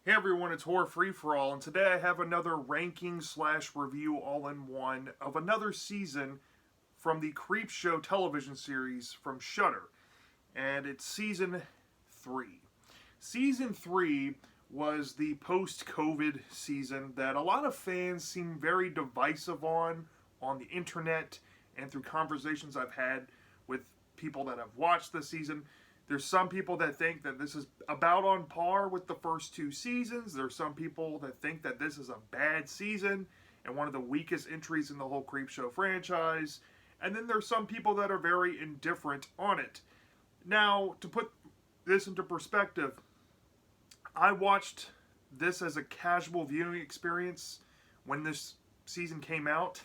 Hey everyone, it's Horror Free For All, and today I have another ranking slash review all in one of another season from the Creepshow television series from Shudder, and it's season 3. Season 3 was the post-COVID season that a lot of fans seem very divisive on the internet and through conversations I've had with people that have watched the season. There's some people that think that this is about on par with the first two seasons. There's some people that think that this is a bad season and one of the weakest entries in the whole Creepshow franchise. And then there's some people that are very indifferent on it. Now, to put this into perspective, I watched this as a casual viewing experience when this season came out.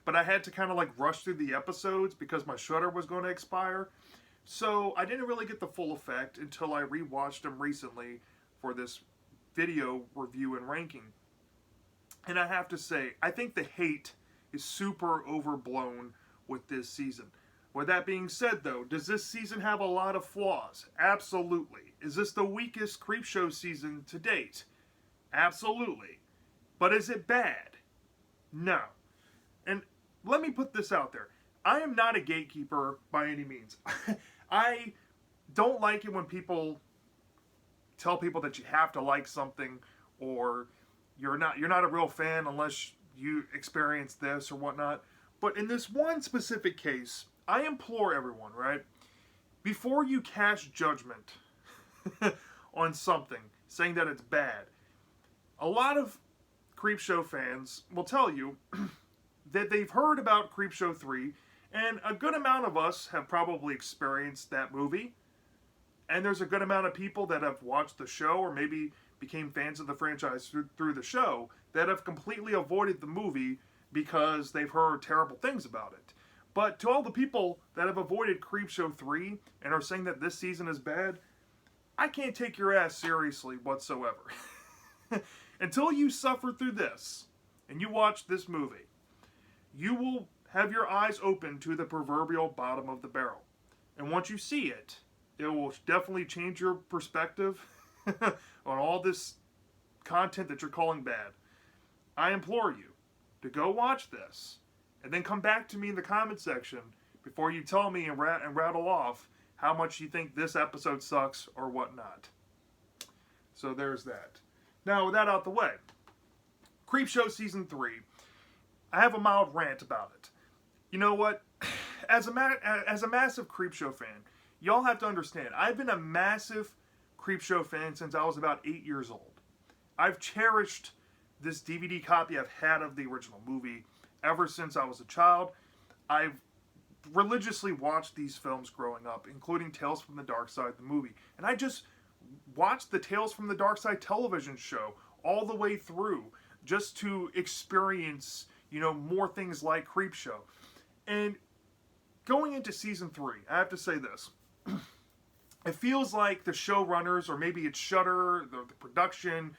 But I had to kind of like rush through the episodes because my Shudder was going to expire. So I didn't really get the full effect until I rewatched them recently for this video review and ranking. And I have to say, I think the hate is super overblown with this season. With that being said though, does this season have a lot of flaws? Absolutely. Is this the weakest Creepshow season to date? Absolutely. But is it bad? No. And let me put this out there. I am not a gatekeeper by any means. I don't like it when people tell people that you have to like something or you're not a real fan unless you experience this or whatnot. But in this one specific case, I implore everyone, right? Before you cast judgment on something, saying that it's bad, a lot of Creepshow fans will tell you that they've heard about Creepshow 3, and a good amount of us have probably experienced that movie. And there's a good amount of people that have watched the show or maybe became fans of the franchise through the show that have completely avoided the movie because they've heard terrible things about it. But to all the people that have avoided Creepshow 3 and are saying that this season is bad, I can't take your ass seriously whatsoever. Until you suffer through this and you watch this movie, you will have your eyes open to the proverbial bottom of the barrel. And once you see it, it will definitely change your perspective on all this content that you're calling bad. I implore you to go watch this and then come back to me in the comment section before you tell me and rattle off how much you think this episode sucks or whatnot. So there's that. Now, with that out the way, Creepshow Season 3, I have a mild rant about it. You know what? As a massive Creepshow fan, y'all have to understand, I've been a massive Creepshow fan since I was about 8 years old. I've cherished this DVD copy I've had of the original movie ever since I was a child. I've religiously watched these films growing up, including Tales from the Dark Side, the movie. And I just watched the Tales from the Dark Side television show all the way through just to experience, more things like Creepshow. And going into season 3, I have to say this. It feels like the showrunners, or maybe it's Shudder, the production,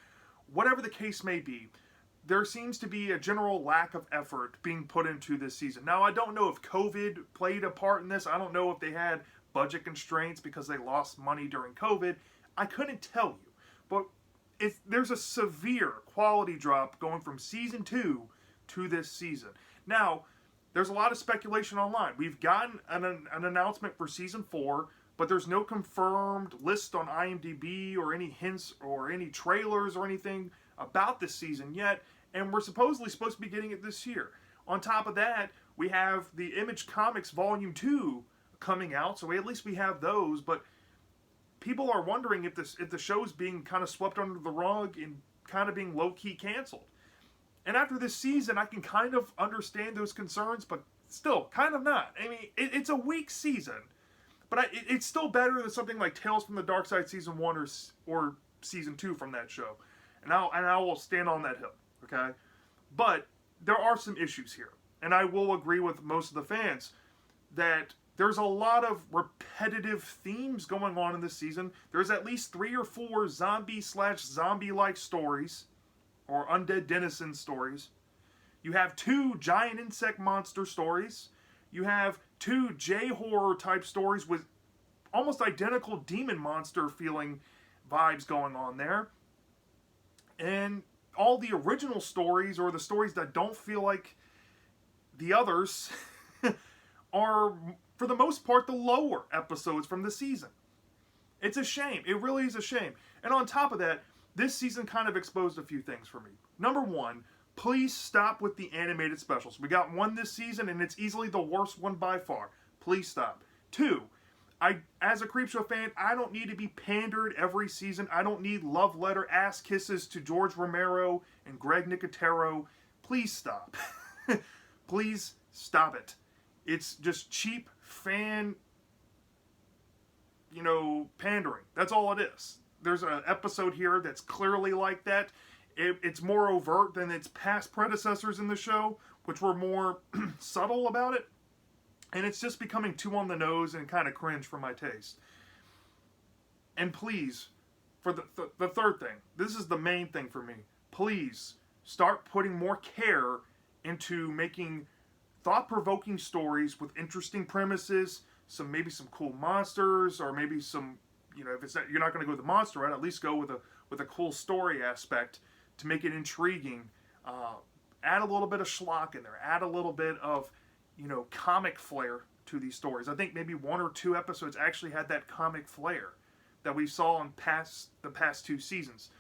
whatever the case may be, there seems to be a general lack of effort being put into this season. Now, I don't know if COVID played a part in this. I don't know if they had budget constraints because they lost money during COVID. I couldn't tell you. But there's a severe quality drop going from season 2 to this season. Now, there's a lot of speculation online. We've gotten an announcement for season 4, but there's no confirmed list on IMDb or any hints or any trailers or anything about this season yet, and we're supposed to be getting it this year. On top of that, we have the Image Comics Volume 2 coming out, so at least we have those, but people are wondering if the show's being kind of swept under the rug and kind of being low-key canceled. And after this season, I can kind of understand those concerns, but still, kind of not. I mean, it's a weak season, but it's still better than something like Tales from the Dark Side Season 1 or Season 2 from that show. And I will stand on that hill, okay? But there are some issues here. And I will agree with most of the fans that there's a lot of repetitive themes going on in this season. There's at least 3 or 4 zombie/zombie-like stories, or undead denizen stories. You have 2 giant insect monster stories. You have 2 J-horror type stories with almost identical demon monster feeling vibes going on there. And all the original stories, or the stories that don't feel like the others, are, for the most part, the lower episodes from the season. It's a shame. It really is a shame. And on top of that, this season kind of exposed a few things for me. Number one, please stop with the animated specials. We got one this season, and it's easily the worst one by far. Please stop. Two, as a Creepshow fan, I don't need to be pandered every season. I don't need love letter ass kisses to George Romero and Greg Nicotero. Please stop. Please stop it. It's just cheap fan, pandering. That's all it is. There's an episode here that's clearly like that. It's more overt than its past predecessors in the show, which were more subtle about it. And it's just becoming too on the nose and kind of cringe for my taste. And please, for the third thing, this is the main thing for me. Please start putting more care into making thought-provoking stories with interesting premises, maybe some cool monsters, or maybe some, if it's not, you're not going to go with the monster route, at least go with a cool story aspect to make it intriguing. Add a little bit of schlock in there. Add a little bit of comic flair to these stories. I think maybe one or two episodes actually had that comic flair that we saw in the past two seasons.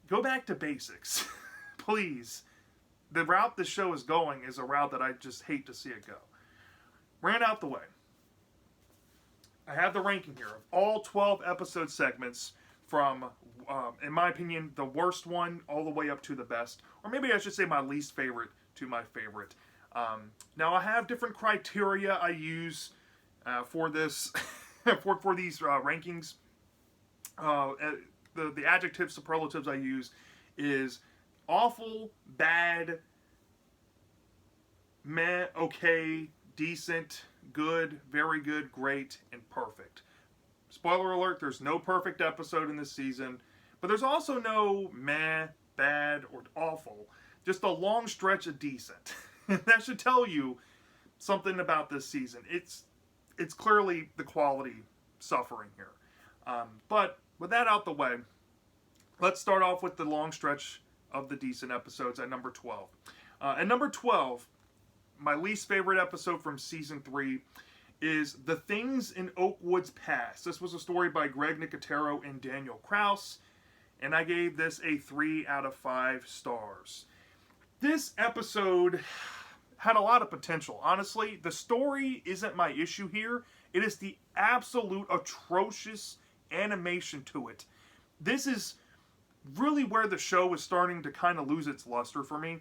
Go back to basics, please. The route this show is going is a route that I just hate to see it go. Ran out the way. I have the ranking here of all 12 episode segments from, in my opinion, the worst one all the way up to the best. Or maybe I should say my least favorite to my favorite. Now I have different criteria I use for this, for these rankings. The adjectives, superlatives I use is awful, bad, meh, okay, decent, good, very good, great, and perfect. Spoiler alert, there's no perfect episode in this season, but there's also no meh, bad, or awful. Just a long stretch of decent. That should tell you something about this season. It's clearly the quality suffering here. But with that out the way, let's start off with the long stretch of the decent episodes at number 12. At number 12, my least favorite episode from season 3 is The Things in Oakwood's Past. This was a story by Greg Nicotero and Daniel Kraus, and I gave this a 3 out of 5 stars. This episode had a lot of potential. Honestly, the story isn't my issue here. It is the absolute atrocious animation to it. This is really where the show is starting to kind of lose its luster for me.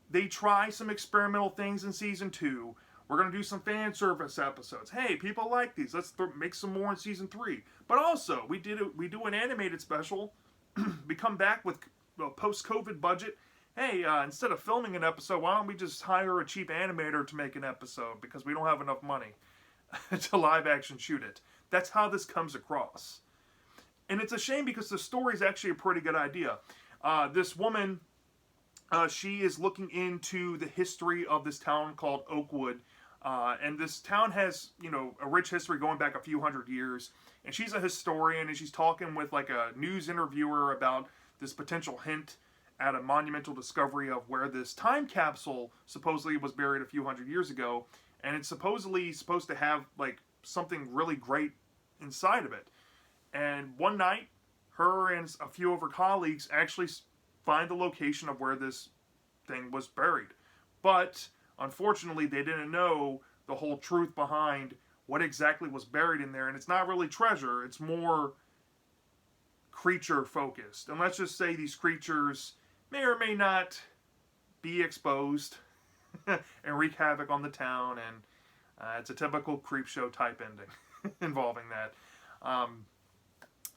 They try some experimental things in season 2. We're going to do some fan service episodes. Hey, people like these. Let's make some more in season 3. But also, we do an animated special. We come back with a post-COVID budget. Hey, instead of filming an episode, why don't we just hire a cheap animator to make an episode? Because we don't have enough money to live action shoot it. That's how this comes across. And it's a shame because the story is actually a pretty good idea. This woman, she is looking into the history of this town called Oakwood. And this town has, a rich history going back a few hundred years. And she's a historian, and she's talking with like a news interviewer about this potential hint at a monumental discovery of where this time capsule supposedly was buried a few hundred years ago. And it's supposedly supposed to have like something really great inside of it. And one night, her and a few of her colleagues actually find the location of where this thing was buried. But unfortunately, they didn't know the whole truth behind what exactly was buried in there. And it's not really treasure. It's more creature focused. And let's just say these creatures may or may not be exposed and wreak havoc on the town. And it's a typical Creepshow type ending involving that.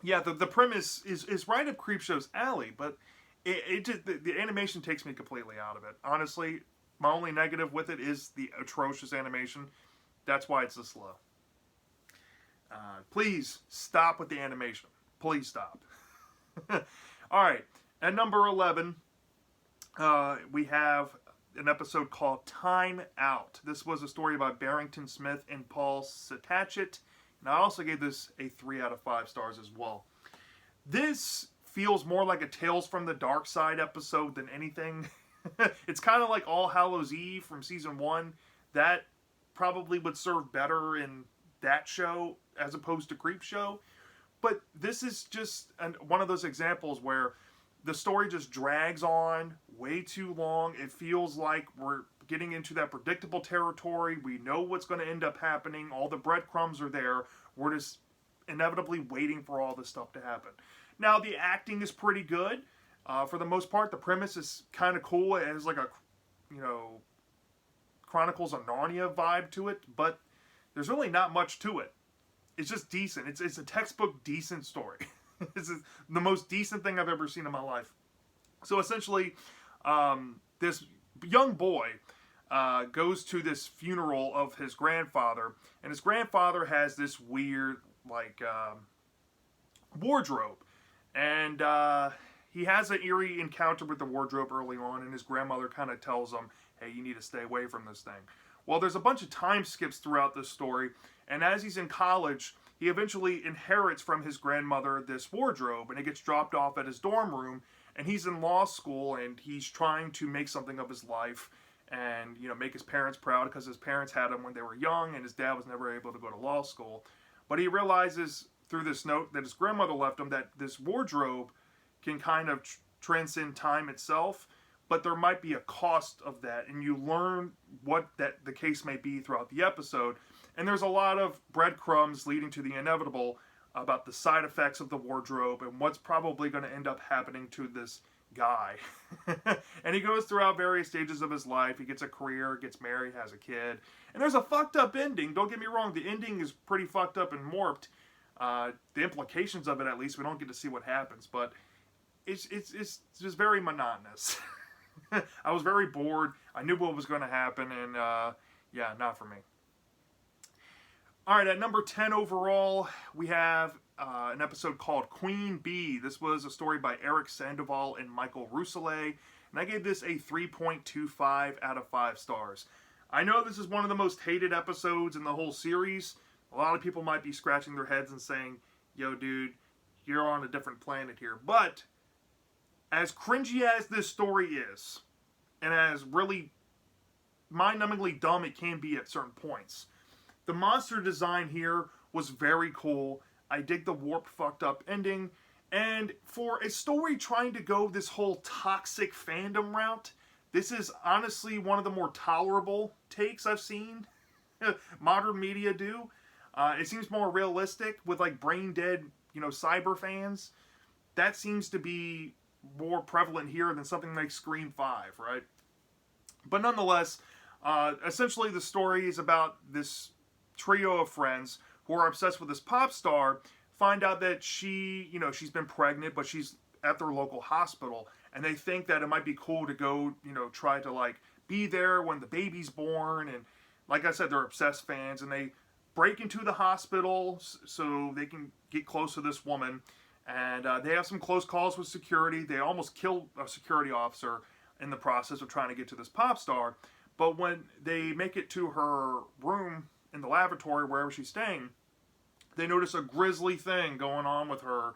Yeah, the premise is right up Creepshow's alley, but it just, the animation takes me completely out of it. Honestly, my only negative with it is the atrocious animation. That's why it's this low. Please stop with the animation. Please stop. Alright, at number 11, we have an episode called Time Out. This was a story by Barrington Smith and Paul Satachet. And I also gave this a 3 out of 5 stars as well. This feels more like a Tales from the Dark Side episode than anything. It's kind of like All Hallows Eve from season 1. That probably would serve better in that show as opposed to Creepshow. But this is just one of those examples where the story just drags on way too long. It feels like we're getting into that predictable territory. We know what's going to end up happening. All the breadcrumbs are there. We're just inevitably waiting for all this stuff to happen. Now, the acting is pretty good. For the most part, the premise is kind of cool. It has like a, Chronicles of Narnia vibe to it, but there's really not much to it. It's just decent. It's a textbook decent story. This is the most decent thing I've ever seen in my life. So essentially, this young boy goes to this funeral of his grandfather, and his grandfather has this weird, wardrobe. And he has an eerie encounter with the wardrobe early on, and his grandmother kind of tells him, hey, you need to stay away from this thing. Well, there's a bunch of time skips throughout this story, and as he's in college, he eventually inherits from his grandmother this wardrobe, and it gets dropped off at his dorm room, and he's in law school, and he's trying to make something of his life, and, make his parents proud, because his parents had him when they were young, and his dad was never able to go to law school. But he realizes through this note that his grandmother left him that this wardrobe can kind of transcend time itself, but there might be a cost of that, and you learn what the case may be throughout the episode. And there's a lot of breadcrumbs leading to the inevitable about the side effects of the wardrobe and what's probably going to end up happening to this guy. And he goes throughout various stages of his life. He gets a career, gets married, has a kid. And there's a fucked up ending. Don't get me wrong. The ending is pretty fucked up and warped. The implications of it, at least, we don't get to see what happens. But it's just very monotonous. I was very bored. I knew what was going to happen. And, yeah, not for me. All right, at number 10 overall, we have an episode called Queen Bee. This was a story by Eric Sandoval and Michael Rousselet, and I gave this a 3.25 out of 5 stars. I know this is one of the most hated episodes in the whole series. A lot of people might be scratching their heads and saying, yo, dude, you're on a different planet here. But as cringy as this story is, and as really mind-numbingly dumb it can be at certain points, the monster design here was very cool. I dig the warped, fucked up ending. And for a story trying to go this whole toxic fandom route, this is honestly one of the more tolerable takes I've seen modern media do. It seems more realistic with brain dead, cyber fans. That seems to be more prevalent here than something like Scream 5, right? But nonetheless, essentially the story is about this trio of friends who are obsessed with this pop star, find out that she's been pregnant, but she's at their local hospital, and they think that it might be cool to go, try to be there when the baby's born. And like I said, they're obsessed fans, and they break into the hospital so they can get close to this woman. And they have some close calls with security. They almost kill a security officer in the process of trying to get to this pop star. But when they make it to her room in the lavatory, wherever she's staying, they notice a grisly thing going on with her,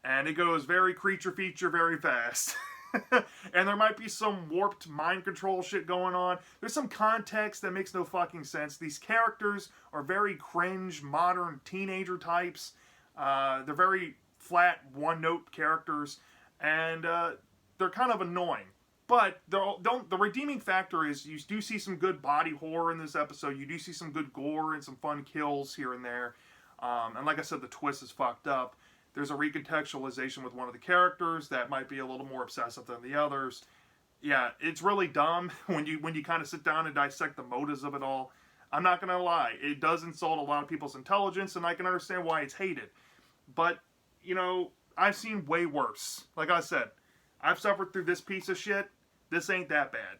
and it goes very creature feature very fast. And there might be some warped mind control shit going on. There's some context that makes no fucking sense. These characters are very cringe, modern teenager types. They're very flat, one-note characters, and they're kind of annoying. But the redeeming factor is you do see some good body horror in this episode. You do see some good gore and some fun kills here and there. And like I said, the twist is fucked up. There's a recontextualization with one of the characters that might be a little more obsessive than the others. Yeah, it's really dumb when you kind of sit down and dissect the motives of it all. I'm not going to lie. It does insult a lot of people's intelligence, and I can understand why it's hated. But, I've seen way worse. Like I said, I've suffered through this piece of shit. This ain't that bad.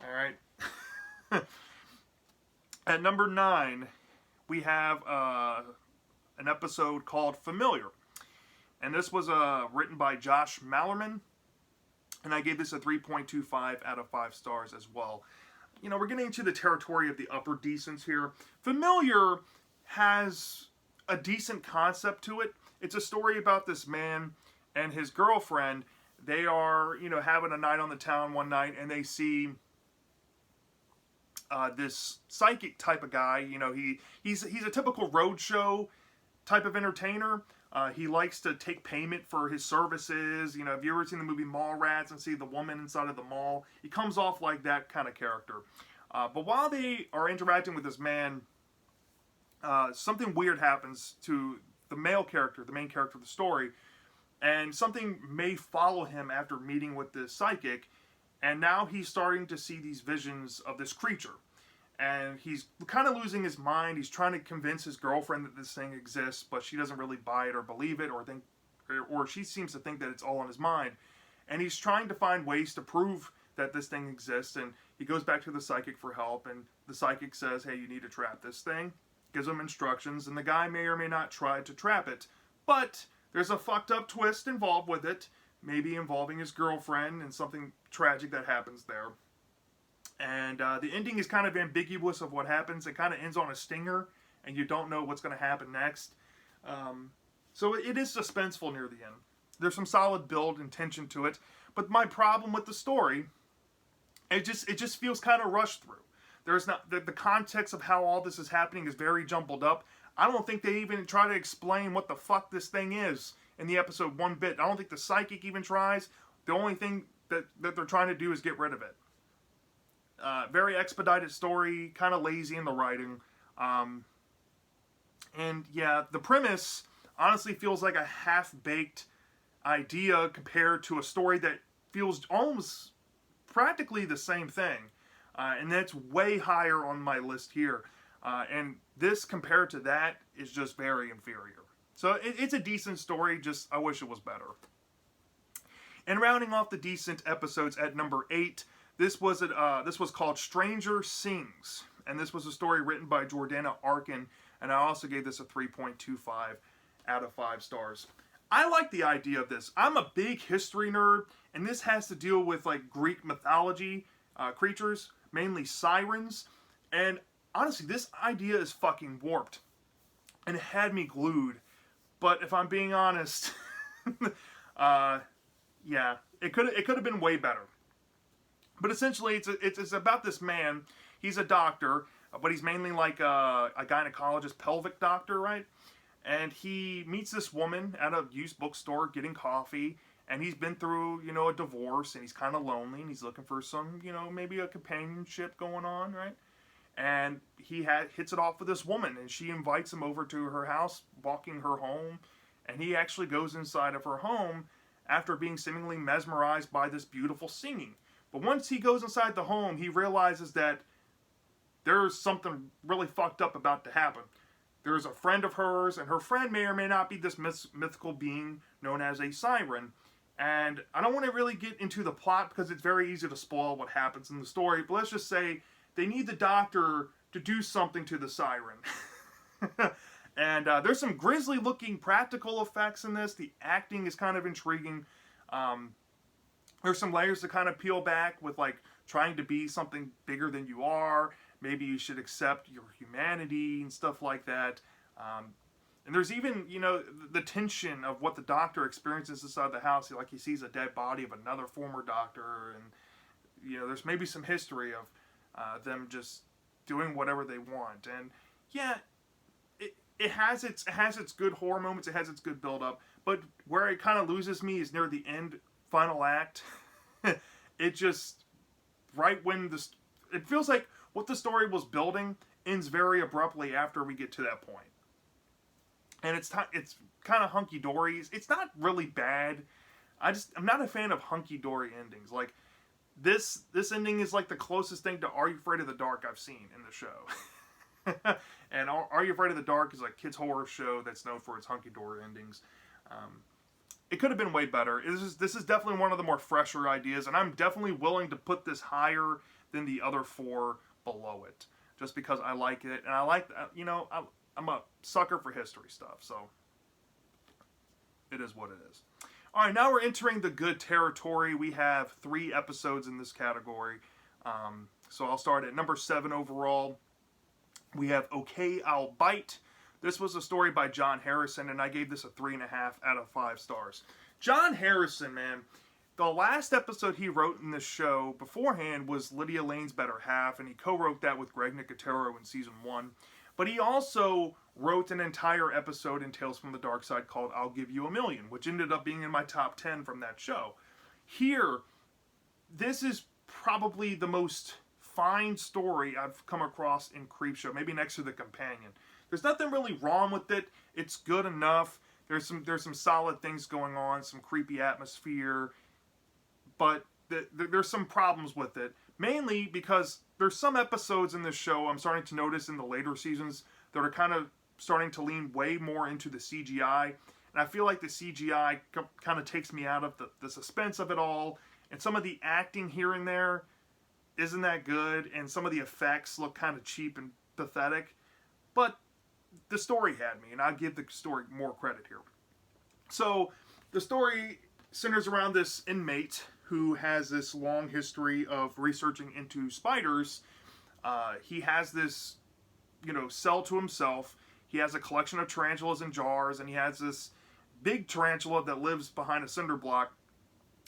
Alright. At number 9, we have an episode called Familiar. And this was written by Josh Mallerman. And I gave this a 3.25 out of 5 stars as well. We're getting into the territory of the upper decents here. Familiar has a decent concept to it. It's a story about this man and his girlfriend, they are, having a night on the town one night, and they see this psychic type of guy. He's a typical roadshow type of entertainer. He likes to take payment for his services. Have you ever seen the movie Mallrats and see the woman inside of the mall? He comes off like that kind of character. But while they are interacting with this man, something weird happens to the male character, the main character of the story, and something may follow him after meeting with this psychic, and now he's starting to see these visions of this creature. And he's kind of losing his mind. He's trying to convince his girlfriend that this thing exists, but she doesn't really buy it or believe it, or she seems to think that it's all in his mind. And he's trying to find ways to prove that this thing exists, and he goes back to the psychic for help, and the psychic says, hey, you need to trap this thing, gives him instructions, and the guy may or may not try to trap it. But there's a fucked up twist involved with it, maybe involving his girlfriend and something tragic that happens there. And the ending is kind of ambiguous of what happens. It kind of ends on a stinger, and you don't know what's going to happen next. So it is suspenseful near the end. There's some solid build and tension to it. But my problem with the story, it just feels kind of rushed through. There's not the context of how all this is happening is very jumbled up. I don't think they even try to explain what the fuck this thing is in the episode one bit. I don't think the psychic even tries. The only thing that they're trying to do is get rid of it. Very expedited story, kind of lazy in the writing. And yeah, the premise honestly feels like a half-baked idea compared to a story that feels almost practically the same thing. And that's way higher on my list here. And this compared to that is just very inferior. So it's a decent story, just I wish it was better. And rounding off the decent episodes at number 8, this was called Stranger Sings, and this was a story written by Jordana Arkin, and I also gave this a 3.25 out of 5 stars. I like the idea of this. I'm a big history nerd, and this has to deal with like Greek mythology creatures, mainly sirens, and honestly, this idea is fucking warped, and it had me glued. But if I'm being honest, yeah, it could have been way better. But essentially, it's about this man. He's a doctor, but he's mainly like a gynecologist, pelvic doctor, right? And he meets this woman at a used bookstore getting coffee, and he's been through, a divorce, and he's kind of lonely, and he's looking for some, maybe a companionship going on, right? And he hits it off with this woman, and she invites him over to her house, walking her home, and he actually goes inside of her home after being seemingly mesmerized by this beautiful singing. But once he goes inside the home, he realizes that there's something really fucked up about to happen. There's a friend of hers, and her friend may or may not be this mythical being known as a siren. And I don't want to really get into the plot because it's very easy to spoil what happens in the story, but let's just say they need the doctor to do something to the siren. And there's some grisly-looking practical effects in this. The acting is kind of intriguing. There's some layers to kind of peel back with like trying to be something bigger than you are. Maybe you should accept your humanity and stuff like that. And there's even, the tension of what the doctor experiences inside the house. Like he sees a dead body of another former doctor, and there's maybe some history of them just doing whatever they want. And yeah, it has its good horror moments. It has its good build up. But where it kind of loses me is near the end. Final act, it just, right when it feels like what the story was building ends very abruptly after we get to that point. And it's kind of hunky-dory. It's not really bad. I'm not a fan of hunky-dory endings. Like, this ending is like the closest thing to Are You Afraid of the Dark I've seen in the show. And Are You Afraid of the Dark is a kids' horror show that's known for its hunky-dory endings. It could have been way better. This is definitely one of the more fresher ideas, and I'm definitely willing to put this higher than the other 4 below it, just because I like it, and I like, I'm a sucker for history stuff, so it is what it is. All right, now we're entering the good territory. We have 3 episodes in this category, so I'll start at number 7 overall. We have Okay, I'll Bite. This was a story by John Harrison, and I gave this a 3.5 out of 5 stars. John Harrison, man, the last episode he wrote in this show beforehand was Lydia Lane's Better Half, and he co-wrote that with Greg Nicotero in season 1. But he also wrote an entire episode in Tales from the Dark Side called I'll Give You a Million, which ended up being in my top 10 from that show. Here, this is probably the most fine story I've come across in Creepshow, maybe next to The Companion. There's nothing really wrong with it. It's good enough. There's some solid things going on, some creepy atmosphere, but there's some problems with it. Mainly because there's some episodes in this show I'm starting to notice in the later seasons that are kind of starting to lean way more into the CGI. And I feel like the CGI kind of takes me out of the suspense of it all. And some of the acting here and there isn't that good. And some of the effects look kind of cheap and pathetic. But the story had me, and I'll give the story more credit here. So the story centers around this inmate who has this long history of researching into spiders. He has this, cell to himself. He has a collection of tarantulas in jars, and he has this big tarantula that lives behind a cinder block.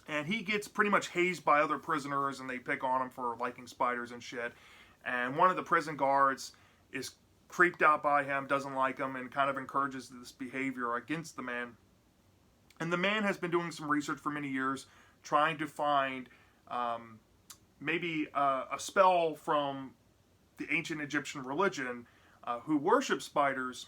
And he gets pretty much hazed by other prisoners, and they pick on him for liking spiders and shit. And one of the prison guards is creeped out by him, doesn't like him, and kind of encourages this behavior against the man. And the man has been doing some research for many years, trying to find maybe a spell from the ancient Egyptian religion who worship spiders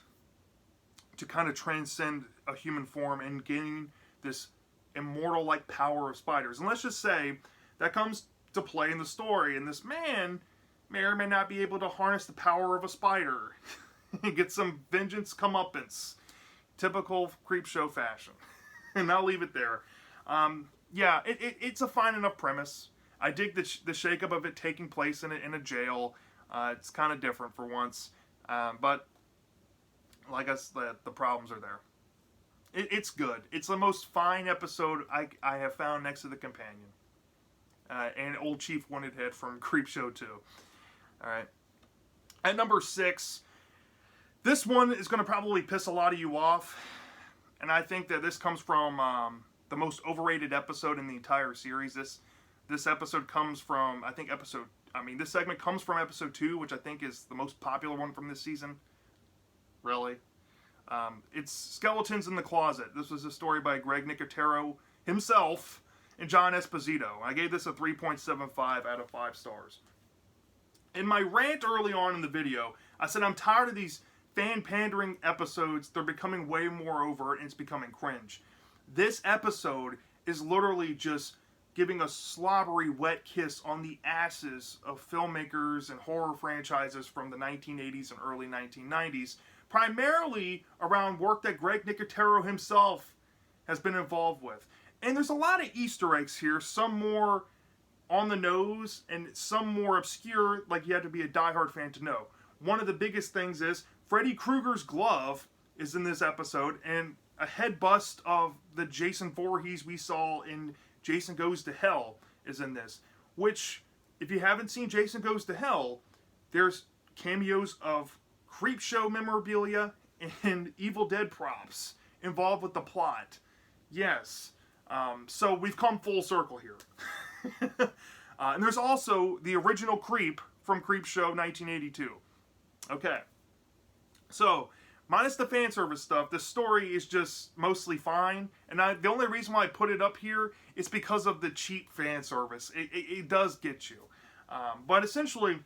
to kind of transcend a human form and gain this immortal-like power of spiders. And let's just say that comes to play in the story, and this man may or may not be able to harness the power of a spider and get some vengeance comeuppance. Typical Creepshow fashion. And I'll leave it there. Yeah, it's a fine enough premise. I dig the shakeup of it taking place in a jail. It's kind of different for once. But, like I said, the problems are there. It's good. It's the most fine episode I have found next to The Companion. And Old Chief Wanted Head from Creepshow 2. Alright. At number 6, this one is going to probably piss a lot of you off. And I think that this comes from the most overrated episode in the entire series. This episode comes from, this segment comes from episode 2, which I think is the most popular one from this season. Really. It's Skeletons in the Closet. This was a story by Greg Nicotero himself and John Esposito. I gave this a 3.75 out of 5 stars. In my rant early on in the video, I said I'm tired of these fan-pandering episodes. They're becoming way more overt, and it's becoming cringe. This episode is literally just giving a slobbery wet kiss on the asses of filmmakers and horror franchises from the 1980s and early 1990s, primarily around work that Greg Nicotero himself has been involved with. And there's a lot of Easter eggs here, some more on the nose and some more obscure, like you have to be a diehard fan to know. One of the biggest things is Freddy Krueger's glove is in this episode, and a head bust of the Jason Voorhees we saw in Jason Goes to Hell is in this. Which, if you haven't seen Jason Goes to Hell, there's cameos of Creepshow memorabilia and Evil Dead props involved with the plot. Yes. So we've come full circle here. And there's also the original Creep from Creepshow 1982. Okay. So, minus the fan service stuff, the story is just mostly fine. And the only reason why I put it up here is because of the cheap fan service. It does get you. But essentially,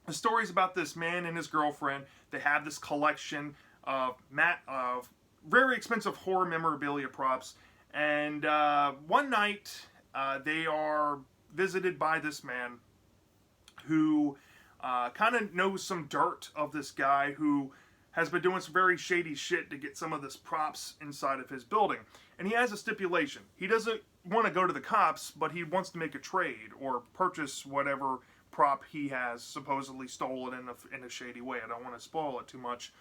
the story is about this man and his girlfriend. They have this collection of very expensive horror memorabilia props. And one night, they are visited by this man who kind of knows some dirt of this guy who has been doing some very shady shit to get some of this props inside of his building. And he has a stipulation. He doesn't want to go to the cops, but he wants to make a trade or purchase whatever prop he has supposedly stolen in a shady way. I don't want to spoil it too much.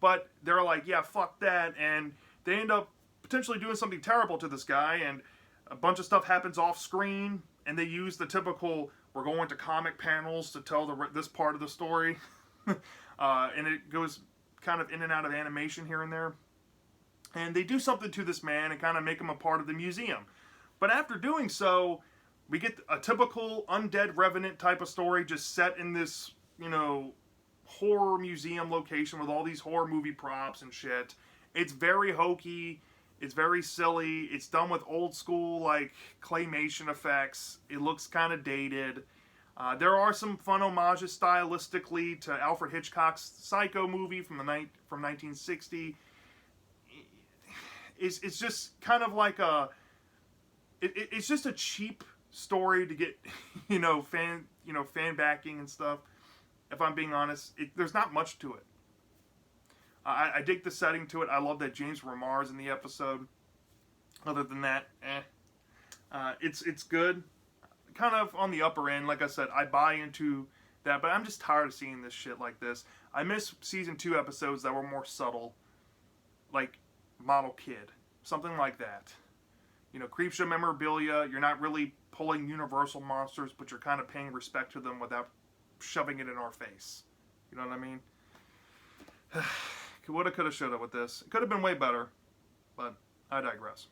But they're like, yeah, fuck that. And they end up potentially doing something terrible to this guy, and a bunch of stuff happens off screen, and they use the typical, we're going to comic panels to tell this part of the story. And it goes kind of in and out of animation here and there. And they do something to this man and kind of make him a part of the museum. But after doing so, we get a typical undead revenant type of story just set in this, horror museum location with all these horror movie props and shit. It's very hokey. It's very silly. It's done with old school, like, claymation effects. It looks kind of dated. There are some fun homages stylistically to Alfred Hitchcock's Psycho movie from 1960. It's just kind of like it's just a cheap story to get, fan backing and stuff. If I'm being honest, there's not much to it. I dig the setting to it. I love that James Remar's in the episode. Other than that, it's good. Kind of on the upper end. Like I said, I buy into that, but I'm just tired of seeing this shit like this. I miss season 2 episodes that were more subtle, like Model Kid, something like that. Creepshow memorabilia. You're not really pulling Universal monsters, but you're kind of paying respect to them without shoving it in our face. You know what I mean? Woulda, coulda, shoulda with this. It could have been way better, but I digress.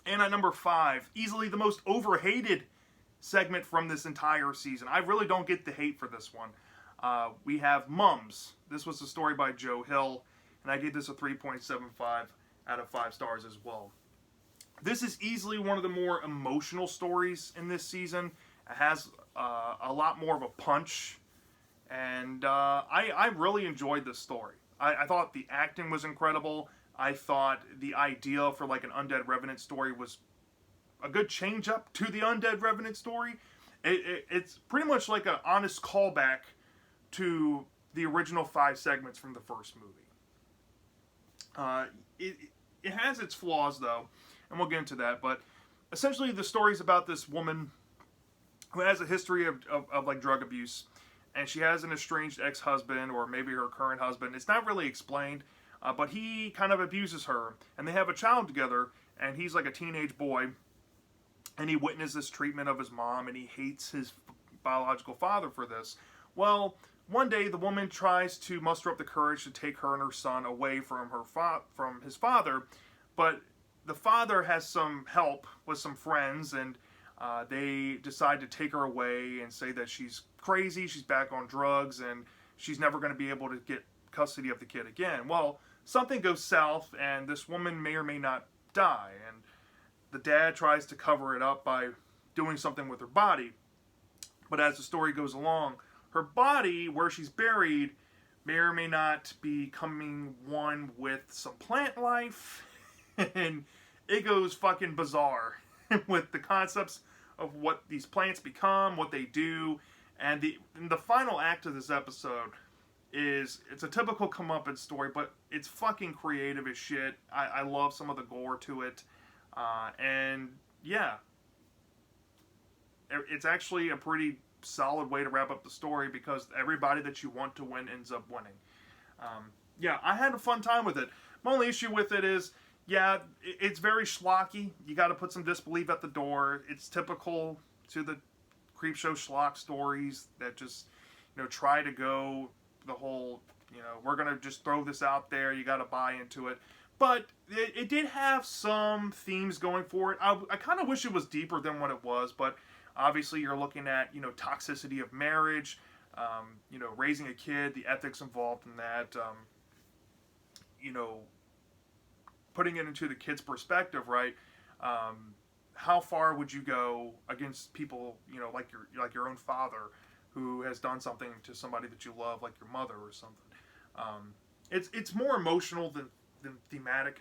And at number 5, easily the most overhated segment from this entire season. I really don't get the hate for this one. We have Mums. This was a story by Joe Hill, and I gave this a 3.75 out of 5 stars as well. This is easily one of the more emotional stories in this season. It has a lot more of a punch, and I really enjoyed this story. I thought the acting was incredible. I thought the idea for like an Undead Revenant story was a good change up to the Undead Revenant story. It's pretty much like an honest callback to the original 5 segments from the first movie. It has its flaws though, and we'll get into that. But essentially, the story is about this woman who has a history of like drug abuse. And she has an estranged ex-husband, or maybe her current husband. It's not really explained, but he kind of abuses her. And they have a child together, and he's like a teenage boy. And he witnessed this treatment of his mom, and he hates his biological father for this. Well, one day the woman tries to muster up the courage to take her and her son away from from his father. But the father has some help with some friends, and they decide to take her away and say that she's crazy, she's back on drugs, and she's never going to be able to get custody of the kid again. Well, something goes south, and this woman may or may not die, and the dad tries to cover it up by doing something with her body. But as the story goes along, her body, where she's buried, may or may not be becoming one with some plant life, and it goes fucking bizarre with the concepts of what these plants become, what they do. And the final act of this episode it's a typical comeuppance story, but it's fucking creative as shit. I love some of the gore to it. And yeah, it's actually a pretty solid way to wrap up the story because everybody that you want to win ends up winning. Yeah, I had a fun time with it. My only issue with it is, yeah, it's very schlocky. You got to put some disbelief at the door. It's typical to the Creepshow schlock stories that just, try to go the whole, we're going to just throw this out there. You got to buy into it. But it did have some themes going for it. I kind of wish it was deeper than what it was, but obviously you're looking at, toxicity of marriage, raising a kid, the ethics involved in that, putting it into the kid's perspective, right? How far would you go against people, like your own father, who has done something to somebody that you love, like your mother or something? It's more emotional than thematic,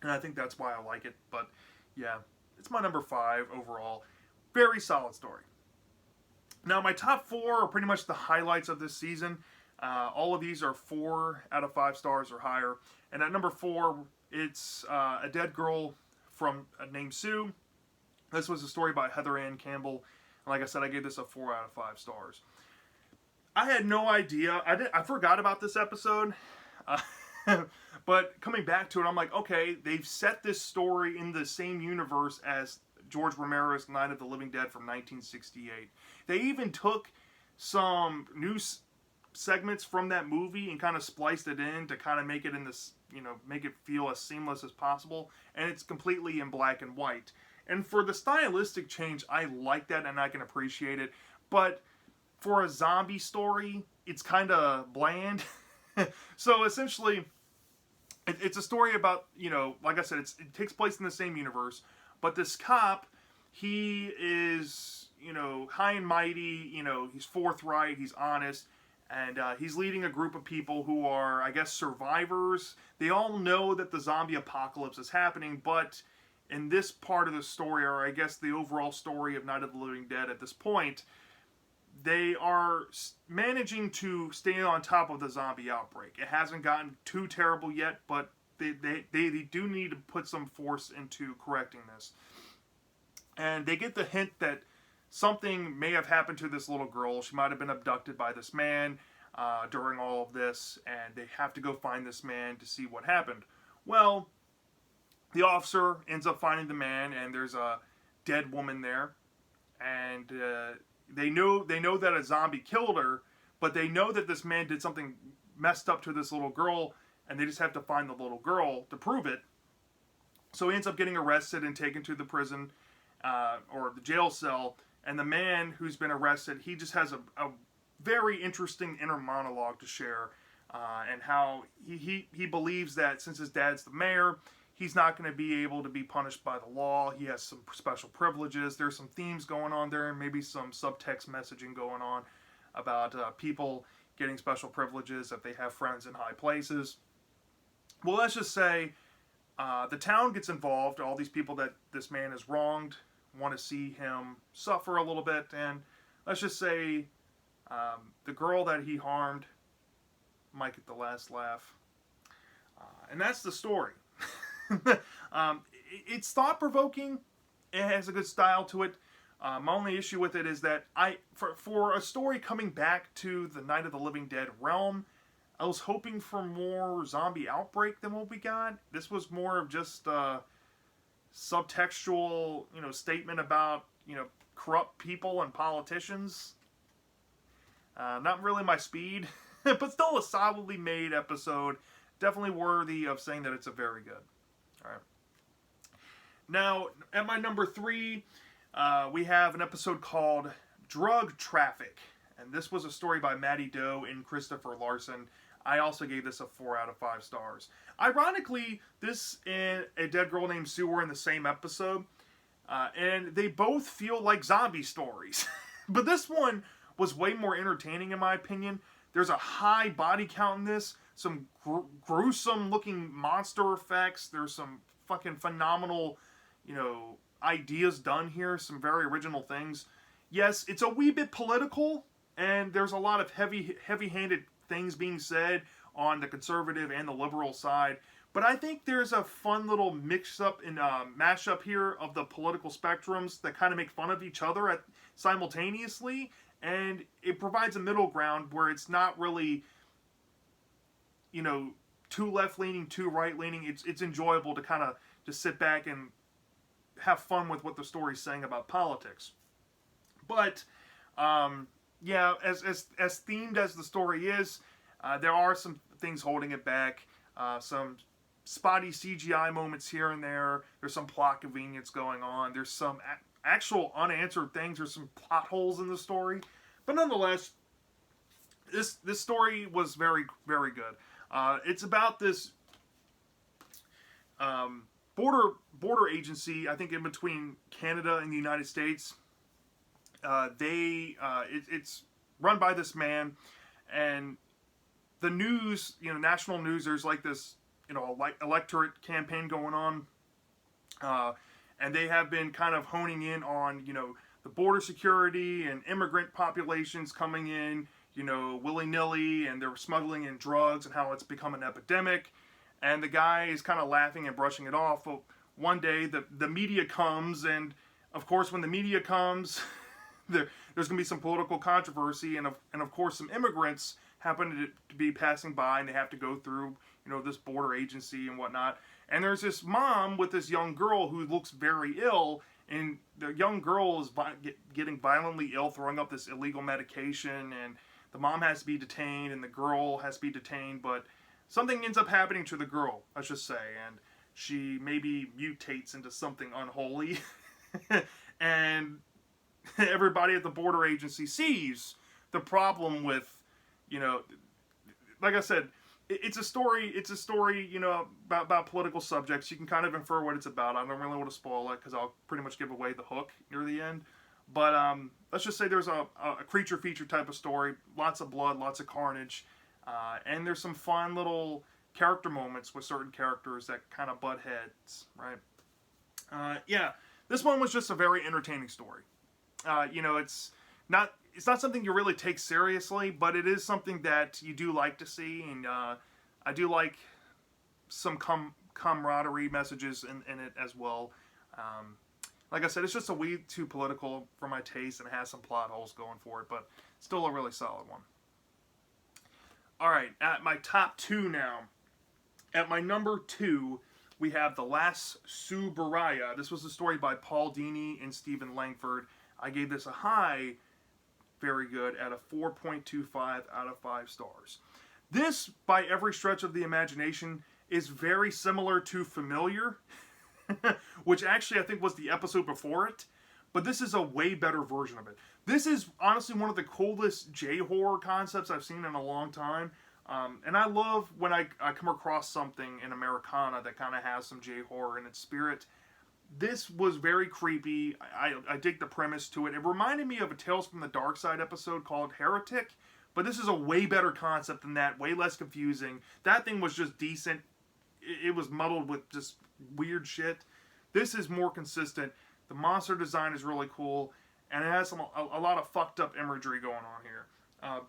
and I think that's why I like it. But yeah, it's my number 5 overall. Very solid story. Now my top 4 are pretty much the highlights of this season. All of these are 4 out of 5 stars or higher. And at number 4, it's a dead girl named Sue. This was a story by Heather Ann Campbell. And like I said, I gave this a 4 out of 5 stars. I had no idea. I forgot about this episode. But coming back to it, I'm like, okay, they've set this story in the same universe as George Romero's Night of the Living Dead from 1968. They even took some new segments from that movie and kind of spliced it in to kind of make it in this, make it feel as seamless as possible. And it's completely in black and white. And for the stylistic change, I like that and I can appreciate it. But for a zombie story, it's kind of bland. So essentially, it's a story about, like I said, it takes place in the same universe. But this cop, he is, high and mighty, he's forthright, he's honest. And he's leading a group of people who are, I guess, survivors. They all know that the zombie apocalypse is happening, but in this part of the story, or I guess the overall story of Night of the Living Dead at this point, they are managing to stay on top of the zombie outbreak. It hasn't gotten too terrible yet, but they do need to put some force into correcting this. And they get the hint that something may have happened to this little girl. She might have been abducted by this man during all of this, and they have to go find this man to see what happened. Well, the officer ends up finding the man, and there's a dead woman there, and they know that a zombie killed her, but they know that this man did something messed up to this little girl, and they just have to find the little girl to prove it. So he ends up getting arrested and taken to the prison or the jail cell. And the man who's been arrested, he just has a very interesting inner monologue to share, and how he believes that since his dad's the mayor, he's not going to be able to be punished by the law. He has some special privileges. There's some themes going on there, and maybe some subtext messaging going on about people getting special privileges if they have friends in high places. Well, let's just say the town gets involved. All these people that this man has wronged want to see him suffer a little bit, and let's just say the girl that he harmed might get the last laugh, and that's the story. It's thought-provoking. It has a good style to it. My only issue with it is that for a story coming back to the Night of the Living Dead realm, I was hoping for more zombie outbreak than what we got. This was more of just subtextual, statement about, corrupt people and politicians. Not really my speed, but still a solidly made episode. Definitely worthy of saying that it's a very good. All right. Now, at my number 3, we have an episode called Drug Traffic. And this was a story by Maddie Doe and Christopher Larson. I also gave this a 4 out of 5 stars. Ironically, this and A Dead Girl Named Sue were in the same episode. And they both feel like zombie stories. But this one was way more entertaining in my opinion. There's a high body count in this. Some gruesome looking monster effects. There's some fucking phenomenal, ideas done here. Some very original things. Yes, it's a wee bit political. And there's a lot of heavy-handed things being said on the conservative and the liberal side, but I think there's a fun little mix-up and mash-up here of the political spectrums that kind of make fun of each other simultaneously, and it provides a middle ground where it's not really, too left-leaning, too right-leaning. It's enjoyable to kind of just sit back and have fun with what the story's saying about politics. But yeah, as themed as the story is, there are some things holding it back. Some spotty CGI moments here and there. There's some plot convenience going on. There's some actual unanswered things. There's some plot holes in the story. But nonetheless, this story was very, very good. It's about this border agency, I think in between Canada and the United States. It's run by this man, and the news, national news, there's like this, electorate campaign going on, and they have been kind of honing in on, the border security and immigrant populations coming in, willy-nilly, and they're smuggling in drugs and how it's become an epidemic, and the guy is kind of laughing and brushing it off. But one day the media comes, and of course when the media comes, there's going to be some political controversy, and of course some immigrants happen to be passing by, and they have to go through, this border agency and whatnot. And there's this mom with this young girl who looks very ill, and the young girl is getting violently ill, throwing up this illegal medication, and the mom has to be detained and the girl has to be detained, but something ends up happening to the girl, let's just say, and she maybe mutates into something unholy. And everybody at the border agency sees the problem with, you know, like I said, it's a story, you know, about political subjects. You can kind of infer what it's about. I don't really want to spoil it because I'll pretty much give away the hook near the end. But let's just say there's a creature feature type of story. Lots of blood, lots of carnage. And there's some fun little character moments with certain characters that kind of butt heads, right? Yeah, this one was just a very entertaining story. You know, it's not something you really take seriously, but it is something that you do like to see, and I do like some camaraderie messages in it as well. Like I said, it's just a wee too political for my taste, and it has some plot holes going for it, but still a really solid one. Alright, at my top 2 now. At my number 2, we have The Last Subaraya. This was a story by Paul Dini and Stephen Langford. I gave this a high, very good, at a 4.25 out of 5 stars. This, by every stretch of the imagination, is very similar to Familiar, which actually I think was the episode before it, but this is a way better version of it. This is honestly one of the coolest J-horror concepts I've seen in a long time, and I love when I come across something in Americana that kind of has some J-horror in its spirit. This was very creepy. I dig the premise to it. It reminded me of a Tales from the Dark Side episode called Heretic, but this is a way better concept than that, way less confusing. That thing was just decent. It was muddled with just weird shit. This is more consistent. The monster design is really cool, and it has a lot of fucked up imagery going on here.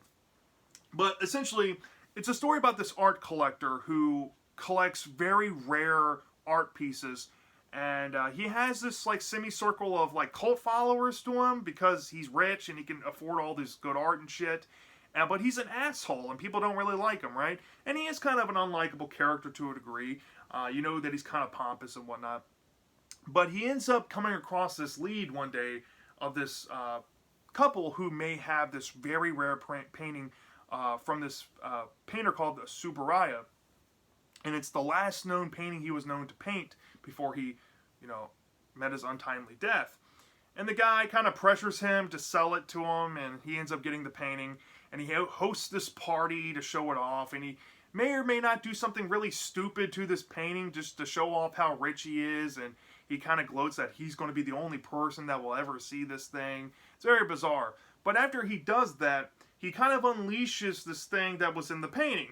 But essentially, it's a story about this art collector who collects very rare art pieces, and he has this like semicircle of like cult followers to him because he's rich and he can afford all this good art and shit. But he's an asshole and people don't really like him, right? And he is kind of an unlikable character to a degree. You know that he's kind of pompous and whatnot. But he ends up coming across this lead one day of this couple who may have this very rare painting from this painter called Subaraya. And it's the last known painting he was known to paint before he, you know, met his untimely death. And the guy kind of pressures him to sell it to him, and he ends up getting the painting. And he hosts this party to show it off, and he may or may not do something really stupid to this painting just to show off how rich he is, and he kind of gloats that he's going to be the only person that will ever see this thing. It's very bizarre. But after he does that, he kind of unleashes this thing that was in the painting,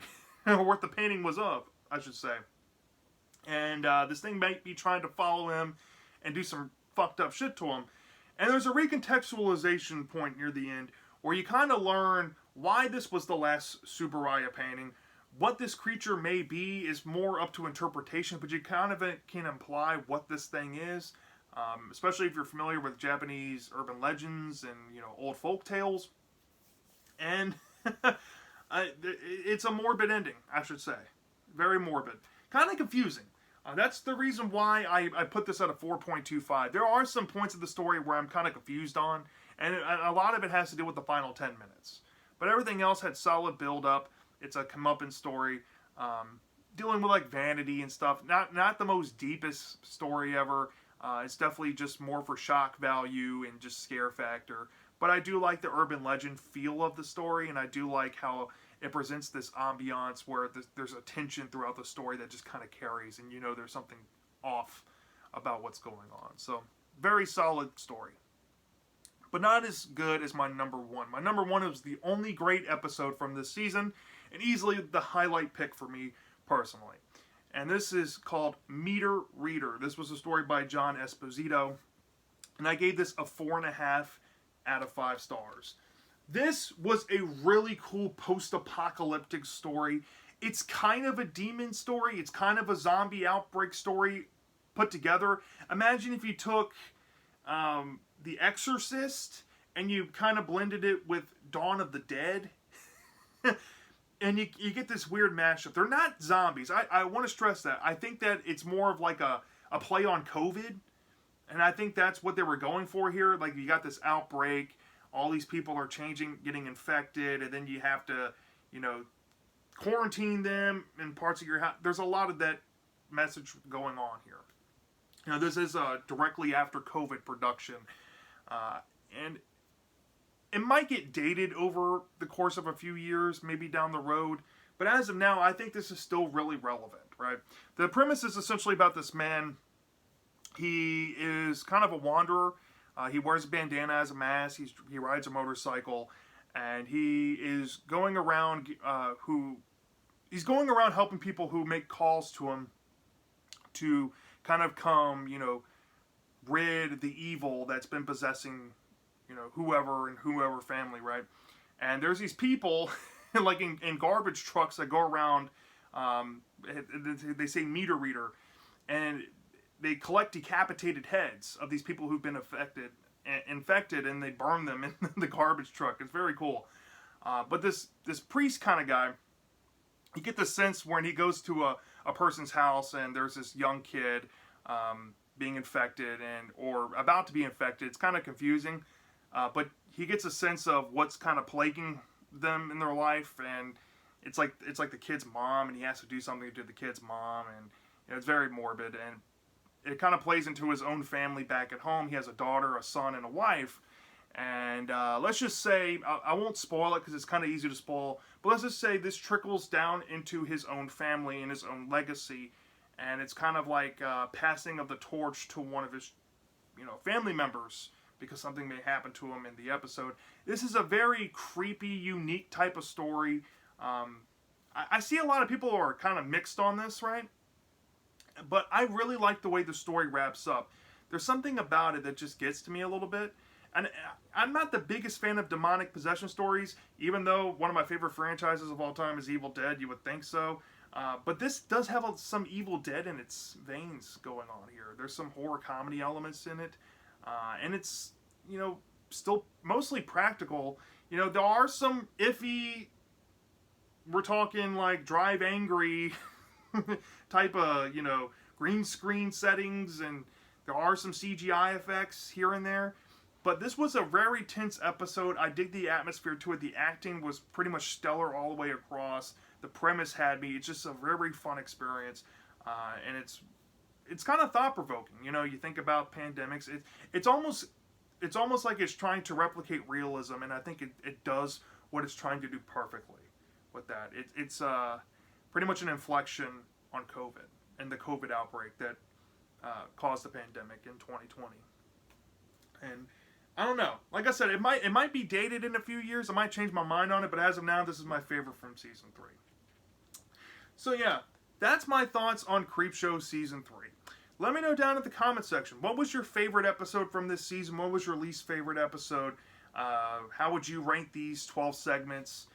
or what the painting was of, I should say. And this thing might be trying to follow him and do some fucked up shit to him. And there's a recontextualization point near the end where you kind of learn why this was the last Subaraya painting. What this creature may be is more up to interpretation, but you kind of can imply what this thing is, especially if you're familiar with Japanese urban legends and, you know, old folk tales. And it's a morbid ending, I should say. Very morbid. Kind of confusing. That's the reason why I put this at a 4.25. There are some points of the story where I'm kind of confused on, and a lot of it has to do with the final 10 minutes. But everything else had solid build-up. It's a comeuppance story, dealing with like vanity and stuff. Not the most deepest story ever. It's definitely just more for shock value and just scare factor. But I do like the urban legend feel of the story, and I do like how it presents this ambiance where there's a tension throughout the story that just kind of carries, and you know there's something off about what's going on. So, very solid story. But not as good as my number 1. My number 1 was the only great episode from this season, and easily the highlight pick for me personally. And this is called Meter Reader. This was a story by John Esposito, and I gave this a 4.5 out of 5 stars. This was a really cool post-apocalyptic story. It's kind of a demon story. It's kind of a zombie outbreak story put together. Imagine if you took The Exorcist and you kind of blended it with Dawn of the Dead. And you get this weird mashup. They're not zombies. I want to stress that. I think that it's more of like a play on COVID. And I think that's what they were going for here. Like, you got this outbreak. all these people are getting infected, and then you have to, quarantine them in parts of your house. There's a lot of that message going on here. This is directly after COVID production, and it might get dated over the course of a few years, maybe down the road. But as of now, I think this is still really relevant, right? The premise is essentially about this man. He is kind of a wanderer. He wears a bandana as a mask. He rides a motorcycle, and he is going around. He's going around helping people who make calls to him to kind of come, rid the evil that's been possessing, whoever family, right? And there's these people, like in garbage trucks that go around. They say meter reader, and they collect decapitated heads of these people who've been infected, and they burn them in the garbage truck. It's very cool. But this priest kind of guy, you get the sense when he goes to a person's house and there's this young kid being infected or about to be infected. It's kind of confusing, but he gets a sense of what's kind of plaguing them in their life, and it's like the kid's mom, and he has to do something to the kid's mom, and it's very morbid, and it kind of plays into his own family back at home. He has a daughter, a son, and a wife. And let's just say, I won't spoil it because it's kind of easy to spoil, but let's just say this trickles down into his own family and his own legacy. And it's kind of like passing of the torch to one of his family members because something may happen to him in the episode. This is a very creepy, unique type of story. I see a lot of people who are kind of mixed on this, right? But I really like the way the story wraps up. There's something about it that just gets to me a little bit. And I'm not the biggest fan of demonic possession stories, even though one of my favorite franchises of all time is Evil Dead. You would think so. But this does have some Evil Dead in its veins going on here. There's some horror comedy elements in it. And it's, still mostly practical. There are some iffy, we're talking like Drive Angry type of, green screen settings, and there are some CGI effects here and there. But this was a very tense episode. I dig the atmosphere to it. The acting was pretty much stellar all the way across. The premise had me. It's just a very fun experience. And it's kind of thought-provoking. You think about pandemics. It's almost like it's trying to replicate realism, and I think it does what it's trying to do perfectly with that. It's pretty much an inflection on COVID and the COVID outbreak that caused the pandemic in 2020. And I don't know. Like I said, it might be dated in a few years. I might change my mind on it, but as of now, this is my favorite from season 3. So yeah, that's my thoughts on Creepshow season 3. Let me know down in the comment section. What was your favorite episode from this season? What was your least favorite episode? How would you rank these 12 segments?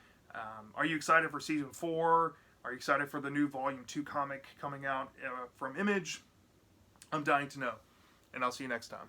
Are you excited for season 4? Are you excited for the new volume 2 comic coming out from Image? I'm dying to know. And I'll see you next time.